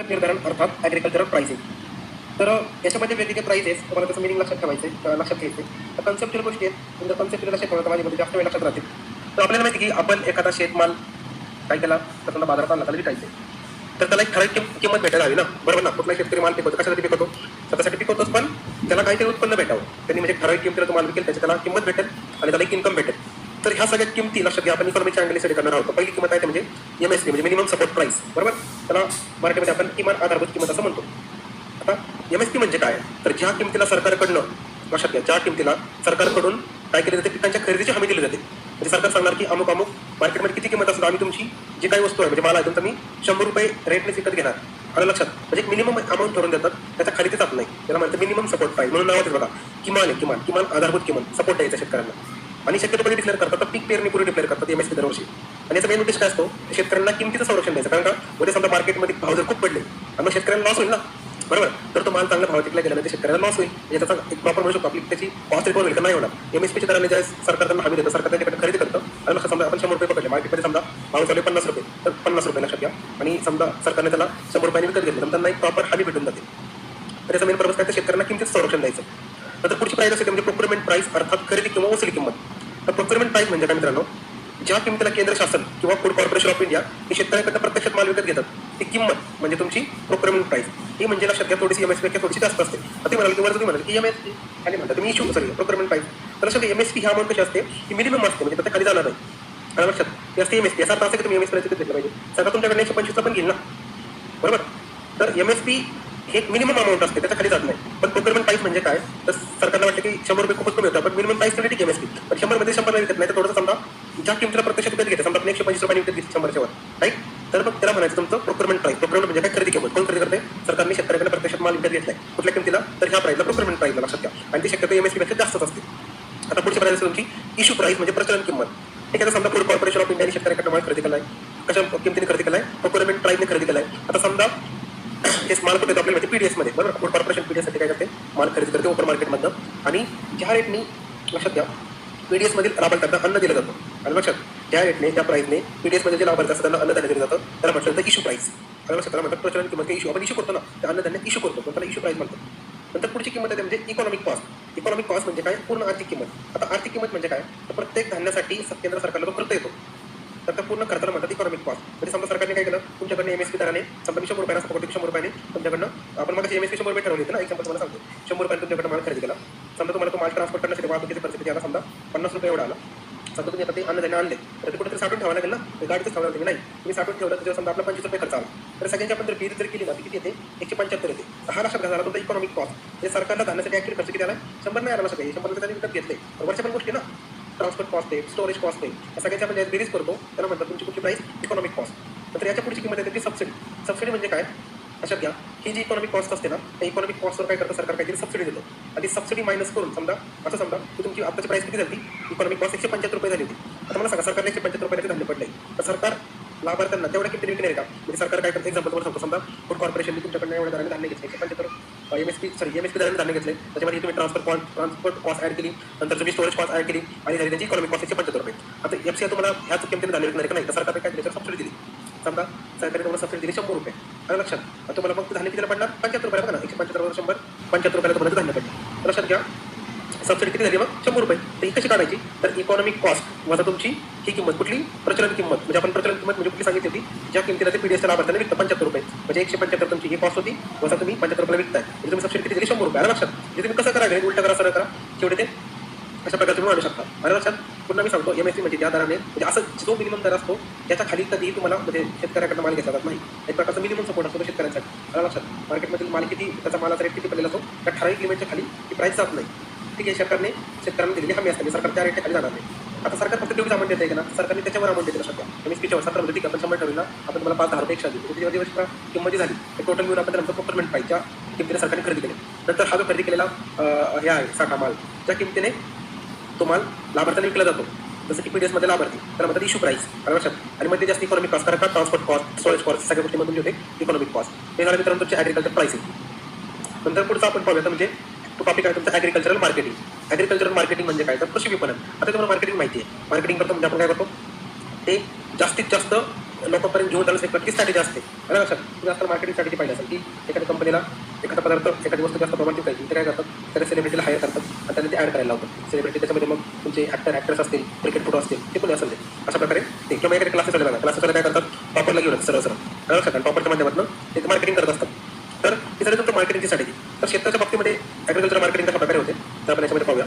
निर्धारण अर्थात agricultural pricing. तर याच्यामध्ये वेगवेगळे प्राइसेस तुम्हाला त्याचं मिनिंग लक्षात ठेवायचं लक्षात घ्यायचं. तर कन्सेप्च्युअल गोष्टी आहेत, जर कन्सेप्च्युअल लक्षात ठेवलं तर माझ्यामध्ये जास्त वेळ लक्षात राहतील. तर आपल्याला माहिती की आपण एखादा शेतमाल काय केला तर त्यांना बाजारात आणला, त्याला विकायचं, तर त्याला एक ठराविक किंमत भेटायला हवी ना, बरोबर ना. कुठला शेतकरी माल पिकवतो, कशासाठी पिकवतो, स्वतःसाठी पिकवतोच, पण त्याला काहीतरी उत्पन्न भेटावं. त्यांनी म्हणजे ठराविक किमतीला तो माल विकेल, त्याची त्याला किंमत भेटेल आणि त्याला एक इन्कम भेटेल. तर ह्या सगळ्या किमती लक्षात घ्या. आपण इकॉनॉमिकच्या अँगल स्टडी करणार आहोत. पहिली किंमत आहे म्हणजे MSP म्हणजे मिनिमम सपोर्ट प्राइस, बरोबर. त्याला मराठीमध्ये आपण किमान आधारभूत किंमत असं म्हणतो. आता MSP म्हणजे काय, तर ज्या किमतीला सरकारकडनं, लक्षात घ्या, ज्या किमतीला सरकारकडून काय केले जाते, पिकांच्या खरेदीची हमी दिली जाते. म्हणजे सरकार सांगणार की अमुक अमुक मार्केटमध्ये किती किंमत असेल, आम्ही तुमची जी काही वस्तू आहे म्हणजे मला तुमचं मी 100 रुपये रेटने विकत घेणार. आलं लक्षात. म्हणजे एक मिनिमम अमाऊंट ठरवून देतात, त्याच्या खाली ते जात नाही. त्याला म्हणतात मिनिमम सपोर्ट प्राइस म्हणून नाव बघा. किमान आहे, किमान किमान आधारभूत किंमत सपोर्ट द्यायचा शेतकऱ्यांना. आणि शक्यतो कधी डिक्लेअर करतात तर पीक पेरणीपूर्वी डिक्लेअर करतात MSP दरवर्षी. आणि याचा मेन उद्देश काय असतो, शेतकऱ्यांना किमतीचं संरक्षण द्यायचं. कारण का उद्या समजा मार्केटमध्ये भाव जर खूप पडले आणि मग शेतकऱ्यांना लॉस होईल ना, बरोबर. तर तो माल चांगला भाव विकला गेला म्हणजे शेतकऱ्याला लॉस होईल. म्हणजे त्याचा एक प्रॉपर म्हणू शकतो आपली त्याची कॉस्ट रिकवर होईल का नाही होणार. MSPच्या दराने ज्या सरकार त्यांना हमी देतं, सरकार त्यांच्याकडे खरेदी करतं. आणि लक्षात समजा आपण 100 रुपये पकडले, मार्केटमध्ये समजा भाव चालू 50 रुपये, तर 50 रुपये लक्षात घ्या. आणि समजा सरकारने त्याला 100 रुपयांनी विकत घेतलं, तर त्यांना एक प्रॉपर हमी भेटून जाते. तर याचा मेन पर्पज काय, तर शेतकऱ्यांना किमतीचं संरक्षण द्यायचं. नंतर पुढची प्राइस असते म्हणजे प्रोक्युरमेंट प्राइस अर्थात खरेदी किंवा वसुली किंमत. तर प्रोक्युरमेंट प्राइस म्हणजे काय मित्रांनो, ज्या किमतीला केंद्र शासन किंवा फूड कॉर्पोरेशन ऑफ इंडिया हे शेतकऱ्यांकडे प्रत्यक्षात माल विकत घेतात, ती किंमत म्हणजे तुमची प्रोक्युरमेंट प्राइस. ही म्हणजे लक्षात घ्या थोडीशी MSP पेक्षा थोडीशी जास्त असते. आता म्हणाल की तुम्ही म्हणाल की MSP खाली म्हणता तुम्ही प्रोक्युरमेंट प्राइस. तर लक्षात MSP ही अमाऊंट कशी असते, ही मिनिमम असते, म्हणजे त्याच्या खाली जाणार नाही. आणि लक्षात ती असते MSP. याचा अर्थ असं की तुम्ही MSP विकत घेतलं पाहिजे. सरकार तुमच्याकडे 125 पण घेईल ना, बरोबर. तर MSP हे एक मिनिमम अमाऊंट असते, त्याच्या खाली जात नाही. पण प्रोक्युरमेंट प्राइस म्हणजे काय, तर सरकारला वाटतं की 100 रुपये खूपच कमी होतं, पण मिनिमम प्राइस ठीक MSP. पण 100 मध्ये 100 विकत नाही, तर थोडंसं समजा ज्या किमतीला प्रत्यक्षात विकत घेते, समजा 125 रुपयांनी विकत घेतली 100च्या वर, राईट. तर मग त्याला म्हणायचं तुमचं प्रोक्युरमेंट प्राइस. प्रोक्युरमेंट म्हणजे काय, खरेदी किंमत. कोण खरेदी करते, सरकारने शेतकऱ्याकडे प्रत्यक्षात माल विकत घेतलाय कुठल्या किमतीला, तर ह्या प्राइसला प्रोक्युरमेंट प्राइसला लक्षात घ्या. आणि ती शक्यतो MSP पेक्षा जास्तच असते. आता पुढची प्राइस तुमची इश्यू प्राइस म्हणजे प्रचलन किंमत. ठीक आहे, समजा फूड कॉर्पोरेशन ऑफ इंडियाने शेतकऱ्याकडे माल खरेदी केलाय, कशा किमतीने खरेदी केलाय, प्रोक्युरमेंट प्राइसने खरेदी केलाय. आता समजा हे माल कुठे आपल्याला माहिती PDS मध्ये, बरोबर. फूड कॉर्पोरेशन PDS साठी काय करते, माल खरेदी करते ओपन मार्केटमधनं. आणि ज्या रेटनी, लक्षात घ्या, PDS मधील लाभार्थ्यांना अन्न दिलं जातं. आणि लक्षात ज्या रेटने त्या प्राइसने PDS मध्ये जे लाभार्थी असतात त्यांना अन्नधान्य दिलं जातं, त्याला म्हटलं तर इश्यू प्राइस. आणि लक्षात त्याला म्हणतात प्रचलन किंमत. इश्यू आपण इश्यू करतो ना, त्या अन्नधान्य इश्यू करतो, पण त्याला इश्यू प्राइस म्हणतो. नंतर पुढची किंमत आहे म्हणजे इकॉनॉमिक कॉस्ट. इकॉनॉमिक कॉस्ट म्हणजे काय, पूर्ण आर्थिक किंमत. आता आर्थिक किंमत म्हणजे काय, तर प्रत्येक धान्यासाठी केंद्र सरकारला तो खर्च येतो, तर त्या पूर्ण खर्चाला म्हणतात इकॉनॉमिक कॉस्ट. म्हणजे समजा सरकारने काय केलं, तुमच्याकडनं MSP दराने समजा 100 रुपयाला सपोर्ट 100 रुपयाने तुमच्याकडनं, आपण मग MSP 100 रुपये ठरवली होती ना, एक्झाम्पल तुम्हाला सांगतो. 100 रुपयाने तुमच्याकडे माल खरेदी केला. समजा तुम्हाला तो माल ट्रान्सपोर्ट करण्यासाठी वाहतुकीचे खर्च किती आला, समजा 50 रुपये एवढा आला. समजा तुम्ही आता ते अन्नधान्य आणले, तर ते कुठेतरी साठवून ठेवायला लागेल ना, गाडीतच ठेवणार तुम्ही नाही. तुम्ही साठवून ठेवलं तर समजा आपला 25 रुपये खर्च आला, तर सगळ्यांची आपण जर बेरीज जर केली ना, किती येते, 175 येते. हा लक्षात घ्या तुमचा इकॉनॉमिक कॉस्ट. म्हणजे सरकारला धान्यासाठी ॲक्च्युअली खर्च किती आला, 100 नाही आला. लक्षात घ्या 100 रुपये त्यांनी विकत घेतले, वर्षा पण गोष्टी ना, ट्रान्सपोर्ट कॉस्ट आहे, स्टोरेज कॉस्ट आहे, या सगळ्याची आपण बेरीज करतो, त्याला म्हणतात तुमची कुठली प्राइस, इकॉनॉमिक कॉस्ट. तर याच्या पुढची किंमत आहे ती सबसिडी. सबसिडी म्हणजे काय, लक्षात घ्या, ही जी इकॉनॉमिक कॉस्ट असते ना, त्या इकॉनॉमिक कॉस्टवर काय करतं सरकार, काहीतरी सबसिडी देतो. आणि ती सबसिडी मायनस करून समजा असं समजा की तुमची आताची प्राइस किती झाली, इकॉनॉमिक कॉस्ट 175 रुपये झाली होती. आता मला सांगा सरकारने 175 रुपयाचे धान्य पडले, तर सरकार लाभार्थ्यांना तेवढ्या किमतीने विकणार का, म्हणजे सरकार काय करतं, एक्झाम्पल तुम्हाला सांगतो. समजा फूड कॉर्पोरेशनने तुमच्याकडनं एवढ्या दराने धान्य घेतले, 175 MSP दराने धान्य घेतले, त्याच्यामध्ये तुम्ही ट्रान्सपोर्ट कॉस्ट ॲड केली, नंतर तुम्ही स्टोरेज कॉस्ट ॲड केली, आणि झाली त्यांची इकॉनॉमिक कॉस्ट 175 रुपये. आता FCI तुम्हाला ह्याच किमतीने धान्य विकणार का नाही, तर सरकारने काय त्याच्यावर सबसिडी दिली. समजा सरकारने तुम्हाला सबसिडी दिली 100 रुपये, आणि लक्षात तुम्हाला मग धान्य कितीला पडणार, 75 रुपयाला. बघा ना, 175 वर 100, 75 रुपयाला तुम्हाला धान्य पडलं. लक्षात घ्या सबसिडी किती झाली मग 100 रुपये. तर ही कशी काढायची, तर इकॉनॉमिक कॉस्ट वजा तुमची ही किंमत, कुठली, प्रचलन किंमत. म्हणजे आपण प्रचलन किंमत म्हणजे कुठली सांगितली होती, ज्या किमतीला ते PDSच्या लाभार्थ्याने विकतं 75 रुपये, म्हणजे 175 तुमची ही कॉस्ट होती, वजा तुम्ही 75 रुपयाला विकताय, म्हणजे तुम्ही सबसिडी किती दिली 100 रुपये. लक्षात म्हणजे तुम्ही कसं करायचं, उलटं करा, सरळ करा, शेवटी ते अशा प्रकारे तुम्ही आणू शकता. आणि लक्षात पुन्हा मी सांगतो, MSP म्हणजे त्या दराने, म्हणजे असं जो मिनिमम दर असतो त्याच्या खाली कधीही तुम्हाला म्हणजे शेतकऱ्याकडनं माल घेतला जात नाही. एक प्रकारचा मिनिमम सपोर्ट असतो शेतकऱ्यांसाठी. आणि लक्षात मार्केटमधील माल किती, त्याचा मालाचा रेट किती पडलेला असतो, त्या ठराविक लिमिटच्या खाली ती प्राइस जात नाही. ठीक आहे, सरकारने शेतकऱ्यांना दिलेली हमी असते, सरकार त्या रेटच्या खाली जाणार नाही. आता सरकार फक्त तेवढीच अमाऊंट देते का ना, सरकारने त्याच्यावर अमाऊंट देते. लक्षात घ्या MSPच्या सरकार म्हणजे ठीक आहे, आपण 100 ठेवली ना, आपण तुम्हाला 5-10 रुपये एक्स्ट्रा देतो. किती दिवस किंमत झाली, ते टोटल मिळून आपण नंतर प्रोक्युरमेंट प्राइसच्या किमतीने सरकारने खरेदी केली. नंतर हा जो खरेदी केलेला हे आहे साठा माल, ज्या किमतीने तो माल लाभार्थ्याने विकला जातो, जसं की PDS मध्ये लाभार्थी, त्याला म्हणतात इश्यू प्राइस. लक्षात. आणि मध्ये जास्त इकॉनॉमिक कॉस्ट, कारण का ट्रान्सपोर्ट कॉस्ट, स्टोरेज कॉस्ट, सगळ्या गोष्टीमधून जे होते इकॉनॉमिक कॉस्ट. हे झालं मित्रांनो तुमचे ॲग्रिकल्चर प्राइसिंग. नंतर पुढचा आपण पाहूया म्हणजे तो टॉपिक आहे तुमचं ॲग्रिकल्चरल मार्केटिंग. ॲग्रिकल्चरल मार्केटिंग म्हणजे काय, तर कृषी विपणन. आता तुम्हाला मार्केटिंग माहिती आहे. मार्केटिंग करतो म्हणजे आपण काय करतो, ते जास्तीत जास्त लोकांपर्यंत घेऊन जाण्यासाठी नक्कीच स्ट्रॅटेजी असते. आणि लक्षात तुम्ही आजकाल मार्केटिंग स्ट्रॅटेजी पाहिजे असेल की एखाद्या कंपनीला एखादा पदार्थ एखादी वस्तू जास्त प्रमाणात विकायची ते काय करतात, एखाद्या सेलिब्रिटीला हायर करतात आणि त्यांना ते ॲड करायला लावतात. सेलिब्रिटी त्याच्यामध्ये मग तुमचे ॲक्टर्स असतील, क्रिकेट फोटो असतील, ते पण असेल ते अशा प्रकारे ते किंवा एखाद्या क्लासेसला काय करतात, टॉपरला घेऊन सरळ सरळ लक्षात आणि टॉपरच्या माध्यमातून ते मार्केटिंग करत असतात. तर ही झाली तुमचं मार्केटिंगची स्ट्रॅटेजी. तर शेतकऱ्याच्या बाबतीमध्ये ॲग्रिकल्चर मार्केटिंग कशा प्रकारे होते तर आपण याच्यामध्ये पाहूया.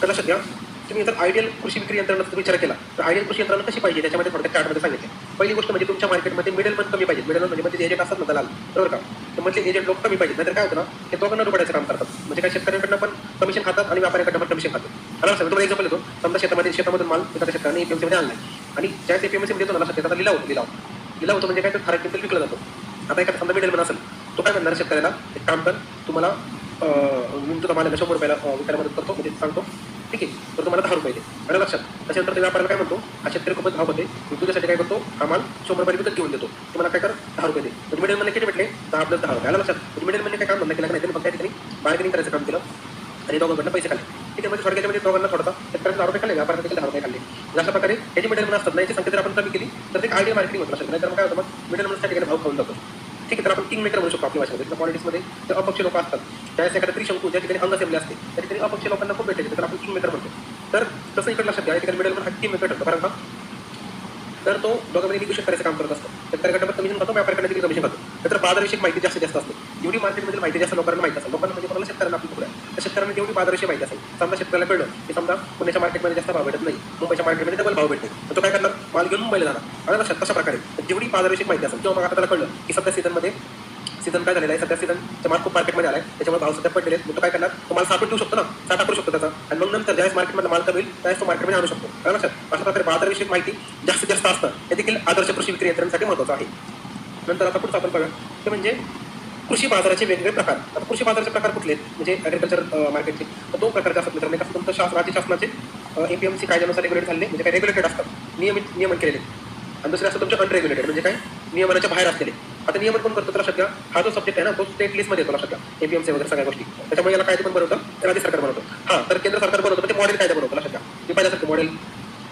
तर लक्षात घ्या, तुम्ही जर आयडियल कृषी विक्री यंत्रणाचा विचार केला तर आयडियल कृषी यंत्रणा कशी पाहिजे त्याच्यामध्ये थोडक्यात चार्टमध्ये सांगितले. पहिली गोष्ट म्हणजे तुमच्या मार्केटमध्ये मिडलमन कमी पाहिजे. मिडलमन म्हणजे एजंट असतात ना दलाल, बरोबर का, तर मधले एजंट लोक कमी पाहिजे. नाहीतर काय होतं ना, हे दोघांना रुपयाचं काम करतात. म्हणजे काय शेतकऱ्यांकडनं पण कमिशन खातात आणि व्यापाऱ्यांकडनं पण कमिशन खातात. मला तुम्हाला एक्झाम्पल येतो, समजा शेतामधून माल एखाद्या शेतकऱ्याने एपीएमसीमध्ये आणला आणि ज्या एपीएमसीमध्ये येतो ना लक्षात त्याचा लिलाव होतो म्हणजे काय, तर ठराविक किंमत विकला जातो. आता एखादा समजा मिडलमन असेल, तो काय म्हणणार शेतकऱ्याला, एक काम कर, तुम्हाला मी तुझा माल 100 रुपयाला विकायला मदत करतो, म्हणजे सांगतो ठीक आहे, तर तुम्हाला 10 रुपये दे. आणि लक्षात त्याच्यानंतर ते व्यापाऱ्याला काय म्हणतो, हा शेतकरी खूपच भाव होते, मी तुझ्यासाठी काय करतो, हा माल 100 रुपये विकत घेऊन देतो, तुम्हाला काय कर 10 रुपये दे. म्हणजे मिडलमनने किती भेटले, 10 + 10 रुपये. आलं लक्षात. म्हणजे मिडलमनने काय काम म्हणणं केलं नाही, त्यांनी फक्त ठिकाणी बार्गेनिंग करायचं काम केलं आणि दोघांकडनं पैसे खाल्ले. ठीक आहे, म्हणजे थोडक्यामध्ये दोघांना थोडा शेतकऱ्यांना 10 रुपये खाल्ले, व्यापाऱ्याला देखील 10 रुपये खाल्ले. अशा प्रकारे हे जे मिडलमन असतात ना, याची संख्या जर आपण कमी केली तर ते आयडियल मार्केटिंग होतं लक्षात. नाहीतर मग काय होतं, मग मिडलमनच्या ठिकाणी भाव खाऊन जातो. ठीक आहे, तर आपण किंग मेकर म्हणू शकतो आपल्या भाषेमध्ये. पॉलिटिक्समध्ये जे अपक्ष लोक असतात, त्यावेळेस एखाद्या त्रिशंकू ज्या ठिकाणी अंग असेंब्ली असते त्या ठिकाणी अपक्ष लोकांना खूप भेटायचे, तर आपण किंग मेकर म्हणतो. तर तसं इकडे लक्षात घ्या, ठिकाणी मिडलमन हा किंग मेकर ठरतो. कारण का, तर तो दोघांमध्ये निगोशिएट करायचं काम करत असतो. शेतकऱ्याकडे पण कमिशन खातो, व्यापाऱ्याकडे देखील कमिशन खातो. तर बाजारविषयक माहिती जास्त असते. जेवढी मार्केटमध्ये माहिती जास्त लोकांना माहिती असेल, लोकांना म्हणजे कोणाला शेतकऱ्यांना आपली पुढे तर शेतकऱ्यांना जेवढी बाजारविषयी माहिती असेल, समजा शेतकऱ्याला कळलं की समजा पुण्याच्या मार्केटमध्ये जास्त भाव भेटत नाही, मुंबईच्या मार्केटमध्ये डबल भाव भेटते, तर तो काय करणार, माल घेऊन मुंबईला जाणार. आणि लक्षात कशा प्रकारे जेवढी बाजारविषयक माहिती असेल किंवा मग आता त्याला कळलं की सध्या सीझन काय झालेला आहे, सध्या सीझनचा माल खूप मार्केटमध्ये आला आहे, त्याच्यामुळे भाव सध्या पडलेले आहेत, तो काय करणार, तो माल साठवून ठेवू शकतो ना, साठा करू शकतो त्याचा, आणि मग नंतर ज्यावेळेस मार्केटमध्ये माल कमी होईल त्यावेळेस तो मार्केटमध्ये आणू शकतो. कारण लक्षात अशा प्रकारे बाजारविषयक माहिती जास्तीत जास्त असतं, हे देखील आदर्श कृषी विक्री यंत्रणासाठी महत्त्वाचं आहे. नंतर आता पुढचं आपण बघा ते म्हणजे कृषी बाजाराचे वेगवेगळे प्रकार. आता कृषी बाजाराचे प्रकार कुठले आहेत, म्हणजे ॲग्रिकल्चर मार्केटचे तर 2 प्रकारचे असतात मित्रांनो. कसं तुमचं राज्य शासनाचे एपीएमसी कायद्यानुसार रेग्युलेट झाले, म्हणजे काय रेग्युलेटेड असतात, नियमन केलेले. आणि दुसरे असतं तुमचे अनरेग्युलेटेड, म्हणजे काय नियमनाच्या बाहेर असलेले. आता नियमन कोण करतो तर लक्षात घ्या, हा जो सब्जेक्ट आहे ना तो स्टेट लिस्टमध्ये येतो लक्षात घ्या, एपीएमसी वगैरे सगळ्या गोष्टी. त्याच्यामुळे याला कायदे पण बनवतं राज्य सरकार बनवतं. हां, तर केंद्र सरकार बनवतं ते मॉडेल कायदा बनवतं लक्षात घ्या. मी पाहिल्यासारखं मॉडेल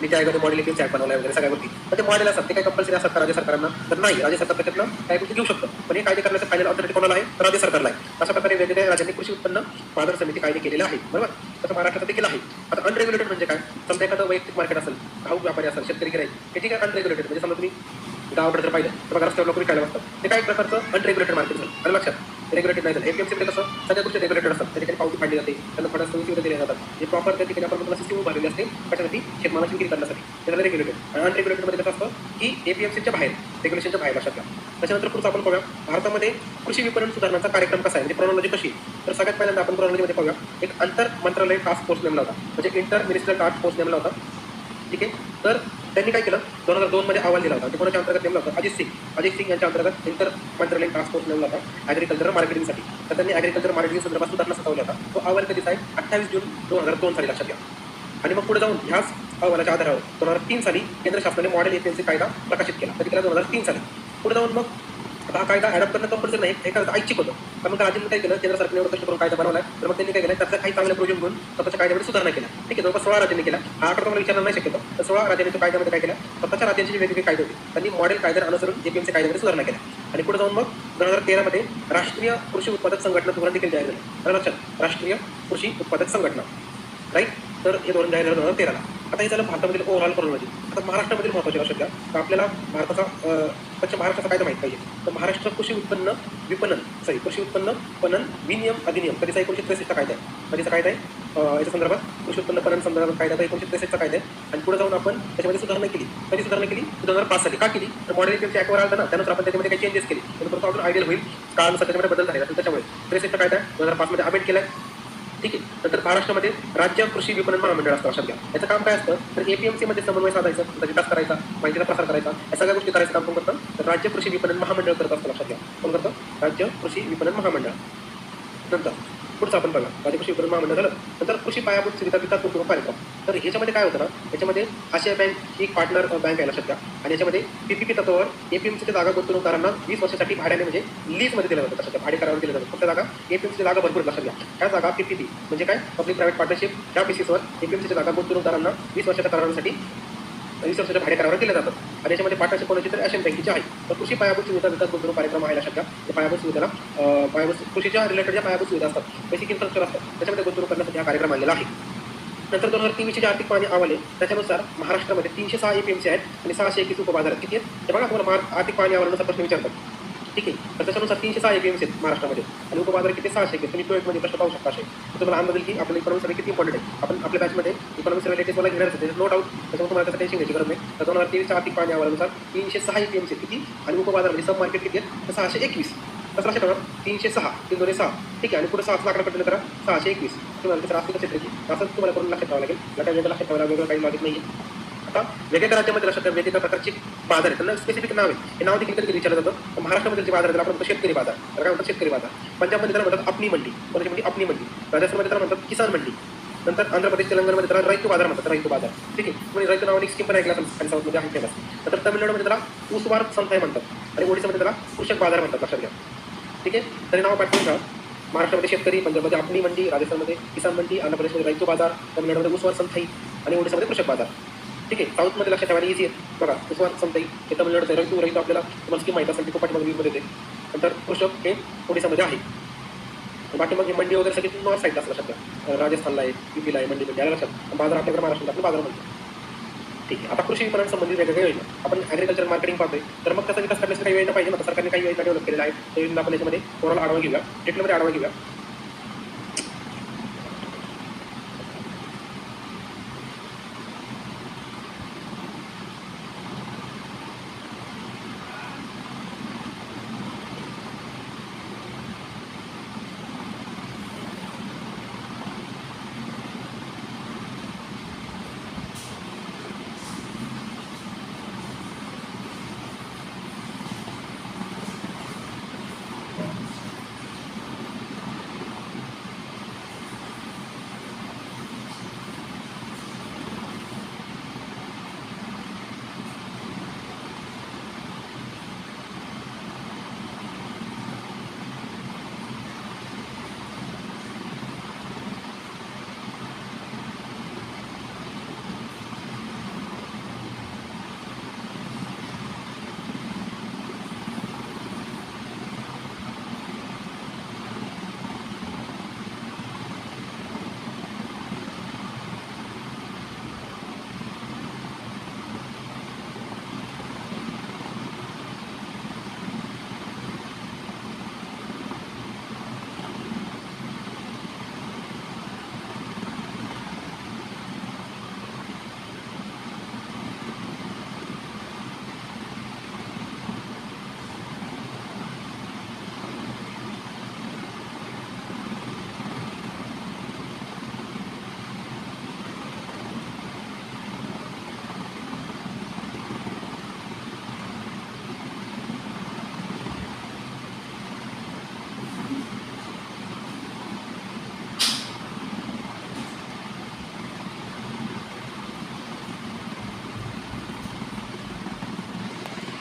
नीती आयोगाने मॉडेल एपीएमसी ॲक्ट बनवला वगैरे सगळ्या गोष्टी. तर ते मॉडेल असतात, ते काही कंपल्सरी असतात राज्य सरकारांना तर नाही, राज्य सरकार त्याच्यातनं काही गोष्टी घेऊ शकतं, पण हे कायदे करण्याचं फायनल ऑथॉरिटी कोणाला आहे तर राज्य सरकारला आहे. अशा प्रकारे वेगवेगळ्या राज्यांनी कृषी उत्पन्न बाजार समिती कायदे केलेले आहेत, बरोबर. तसं महाराष्ट्रात देखील आहे. आता अनरेग्युलेटेड म्हणजे काय, समजा एखादं वैयक्तिक मार्केट असेल, घाऊक व्यापारी असेल, शेतकरी गिराईक, हे ठीक आहे अनरेग्युलेटेड. म्हणजे समजा तुम्ही गावाकडे जर पाहिलं तर बघा रस्त्यावर लोक विकायला बसतात, ते काही प्रकारचं अनरेग्युलेटेड मार्केट झालं. आणि लक्षात रेग्युलेटेड नाही झालं. एपीएमसीमध्ये कसं सगळ्या गोष्टी रेग्युलेटेड असतात, त्या ठिकाणी पावती पाडली जाते, त्यांना थोड्या सुविधा दिल्या जातात, जे प्रॉपर त्या ठिकाणी आपण तुम्हाला सिस्टीम उभारलेली असते कशासाठी, शेतमालाची विक्री करण्यासाठी. त्याला रेग्युलेटेड. आणि अनरेग्युलेटेडमध्ये कसं असतं की एपीएमसीच्या बाहेर, रेग्युलेशनच्या बाहेर लक्षात घ्या. त्याच्यानंतर पुढचं आपण पाहूया भारतामध्ये कृषी विपणन सुधारणाचा कार्यक्रम कसा आहे, म्हणजे क्रोनॉलॉजी कशी. तर सगळ्यात पहिल्यांदा आपण क्रोनॉलॉजीमध्ये पाहूया, एक आंतर मंत्रालय टास्क फोर्स नेमला होता, म्हणजे इंटर मिनिस्ट्रियल टास्क फोर्स नेमला होता. ठीक आहे, तर त्यांनी काय केलं, 2002 मध्ये अहवाल दिला होता. ते कोणाच्या अंतर्गत नेमला होता, अजित सिंग यांच्या अंतर्गत इंटर मंत्रालय टास्क फोर्स नेमला होता ॲग्रिकल्चर मार्केटिंगसाठी. तर त्यांनी ॲग्रिकल्चर मार्केटिंग संदर्भात सुधारणा सुचवला होता. तो अहवाल कधीचा आहे, 28 जून 2002 साली लक्षात घ्या. आणि मग पुढे जाऊन ह्याच अहवालाच्या आधारावर 2003 साली केंद्र शासनाने मॉडेल एपीएमसी कायदा प्रकाशित केला. कधी केला, 2003 साली. पुढे जाऊन मग आता हा कायदा ॲडॉप्ट करणं कंपल्सरी नाही, हे करायचं ऐच्छिक होतं. तर मग राज्यांनी काय केलं, केंद्र सरकारने एवढं कष्ट करून कायदा बनवला आहे, तर मग त्यांनी काय केलं, त्याचा काही चांगले प्रोजेक्ट घेऊन स्वतःच्या कायद्यामध्ये सुधारणा केल्या. ठीक आहे, जवळपास 16 राज्यांनी केला. हा आकडा तुम्हाला विचारणार नाही शक्यतो, तर 16 राज्यांनी तो कायद्यामध्ये काय केलं, स्वतःच्या राज्यांचे जे वेगवेगळे कायदे होते त्यांनी मॉडेल कायद्याला अनुसरून एपीएमसी कायद्यामध्ये सुधारणा केल्या. आणि पुढे जाऊन मग 2013 मध्ये राष्ट्रीय कृषी उत्पादक संघटना धोरण देखील जाहीर झालं. आणि लक्षात राष्ट्रीय कृषी उत्पादक संघटना, राईट. तर हे धोरण जाहीर झालं 2013ला. आता हे झालं भारतामधील ओव्हरऑल क्रोनॉलॉजी. आता महाराष्ट्रामधील महत्त्वाचे लक्षात घ्या, तर आपल्याला पश्चिम महाराष्ट्राचा कायदा माहीत पाहिजे. तर महाराष्ट्र कृषी उत्पन्न पणन विनियम अधिनियम कधीचा 1963 कायदा आहे. कधीचा कायदा आहे याच्या संदर्भात, कृषी उत्पन्न पणन संदर्भात कायदा 1963 कायदा आहे. आणि पुढे जाऊन आपण त्याच्यामध्ये सुधारणा केली. कधी सुधारणा केली, 2005 साली. का केली, तर मॉडेल एपीएमसी ॲक्टवर आलं ना, त्यानंतर आपण त्याच्यामध्ये काही चेंजेस केले, त्यानंतर अजून आयडियल होईल, काळानुसार त्याच्यामध्ये बदल झालेला. त्याच्यामुळे 63 कायदा 2005 मध्ये अमेंड केलाय. ठीक आहे, नंतर महाराष्ट्रामध्ये राज्य कृषी विपणन महामंडळ असतं लक्षात घ्या. याचं काम काय असतं, तर एपीएमसीमध्ये समन्वय साधायचं, त्याचा विकास करायचा, माहितीचा प्रसार करायचा, या सगळ्या गोष्टी करायचं काम कोण करतं, तर राज्य कृषी विपणन महामंडळ करत असतं लक्षात घ्या. कोण करतं, राज्य कृषी विपणन महामंडळ. नंतर पुढचं आपण बघा, राज्य कृषी विपणन महामंडळ झालं. नंतर कृषी पायाभूत सुविधा विकास उपक्रम कार्यक्रम. तर ह्याच्यामध्ये काय होतं ना, याच्यामध्ये आशिया बँक ही एक पार्टनर बँक आहे लक्षात घ्या. आणि याच्यामध्ये पीपीपी तत्वावर एपीएमसीच्या जागा गुंतवणूकदारांना 20 वर्षासाठी भाड्याने म्हणजे लीजमध्ये दिलं जातं लक्षात घ्या. भाडे करारावर दिलं जातं. फक्त जागा एपीएमसीच्या जागा भरपूर लक्षात घ्या. ह्या जागा पीपीपी म्हणजे काय, पब्लिक प्रायव्हेट पार्टनरशिप, ह्या बेसिसवर एपीएमसीच्या जागा गुंतवणूकदारांना 20 वर्षाच्या करारासाठी रिसोर्सच्या भाडेकरावर केले जातात आणि याच्यामध्ये पार्टनरशिप कोणाची तर आशियन बँकेची आहे. तर कृषी पायाभूत सुविधा विकास गुंतवणूक कार्यक्रम आहे लक्षात घ्या. त्या पायाभूत सुविधाला पायाभूत कृषीच्या रिलेटेड ज्या पायाभूत सुविधा असतात, बेसिक इन्फ्रास्ट्रक्चर असतात, त्याच्यामध्ये गुंतवणूक करण्यासाठी हा कार्यक्रम आणलेला आहे. नंतर 2023 जे आर्थिक पाहणी अहवाल आहे त्याच्यानुसार महाराष्ट्रामध्ये 306 APMC आहेत आणि 621 उपबाजार आहेत. किती आहेत ते बघा, तुम्हाला आर्थिक पाहणी अहवालानुसार प्रश्न विचारतात. ठीक आहे, तर त्याच्यानुसार 306 APMC आहेत महाराष्ट्रामध्ये आणि उपबाजार किती 600. तुम्ही टोएकमध्ये प्रश्न पाहू शकता. असे तुम्हाला अंदाज येईल की आपलं इकॉनॉमी सर्वे किती इम्पॉर्टंट आहे. आपण आपल्या बॅचमध्ये इकॉनॉमी सर्वे लेटेस्ट मला घेणारच आहे, नो डाऊट. त्याच्यामुळे तुम्हाला त्याचं टेन्शन घ्यायची गरज नाही. तर 2023 आर्थिक पाहणी अहवालानुसार 306 APMC किती आणि उपबाजारमध्ये सब मार्केट किती आहेत तर 621. कसं लक्षात ठेवा, 306 3 2 6. ठीक आहे, आणि पुढे 6 लाखाला कटलं करा 621. तुम्हाला त्याचं आर्थिक क्षेत्र असं तुम्हाला करून लक्षात ठेवावं लागेल. लक्षात ठेवायला वेगळं काही लॉजिक नाही आहे. आता वेगवेगळ्या राज्यामध्ये लक्षात ठेवा वेगवेगळ्या प्रकारचे बाजार आहेत, त्यांना स्पेसिफिक नाव आहे. हे नाव देखील कधी विचारलं जातं. तर महाराष्ट्रामध्ये जे बाजार आहेत आपण म्हणतो शेतकरी बाजार. तर काय म्हणतात शेतकरी बाजार. पंजाबमध्ये त्याला म्हणतात अपनी मंडी, कोणाची मंडी अपनी मंडी. राजस्थानमध्ये त्याला म्हणतात किसान मंडी. नंतर आंध्र प्रदेश तेलंगणामध्ये त्याला रैतू बाजार म्हणतात, रैतू बाजार. ठीक आहे, म्हणजे रैतू नावाने स्कीम पण ऐकला असेल साऊथमध्ये आहे फेमस. नंतर तमिळनाडूमध्ये त्याला ऊसवार संथाय म्हणतात आणि ओडिशामध्ये त्याला कृषक बाजार म्हणतात. लक्षात घ्या. ठीक आहे, तरी नाव पाठवून घ्या. महाराष्ट्रामध्ये शेतकरी, पंजाबमध्ये अपनी मंडी, राजस्थानमध्ये किसान मंडी, आंध्र प्रदेशमध्ये रैतू बाजार, तमिळनाडूमध्ये ऊसवार संथाई आणि ओडिशामध्ये कृषक बाजार. ठीक आहे, साऊथमध्ये लक्षात ठेवायला इझी आहे. बघा, ऊसवार संथाई हे तमिळनाडूचं, रैतू आपल्याला तुम्हाला स्कीम माहिती असेल ती खूप पाठीमागे येते. नंतर कृषक हे ओडिशामध्ये आहे. बाकी मग मंडी वगैरे सगळी नॉर्थ साईडला असं लक्षात घ्या. राजस्थानला आहे, UPला आहे मंडी म्हणजे लक्षात. बाजार आपल्याकडे महाराष्ट्रात आपण बाजार म्हणतो. ठीक आहे, आता कृषी विपणन संबंधित वेगवेगळ्या योजना आपण ॲग्रिकल्चर मार्केटिंग पाहतोय. तर मग त्याचा विकास करण्यासाठी काही योजना पाहिजे ना. सरकारने काही योजना डेव्हलप केलेल्या आहेत. त्या योजना आपण याच्यामध्ये ओव्हरऑल आढावा घेऊया, डिटेलमध्ये आढावा घेऊया.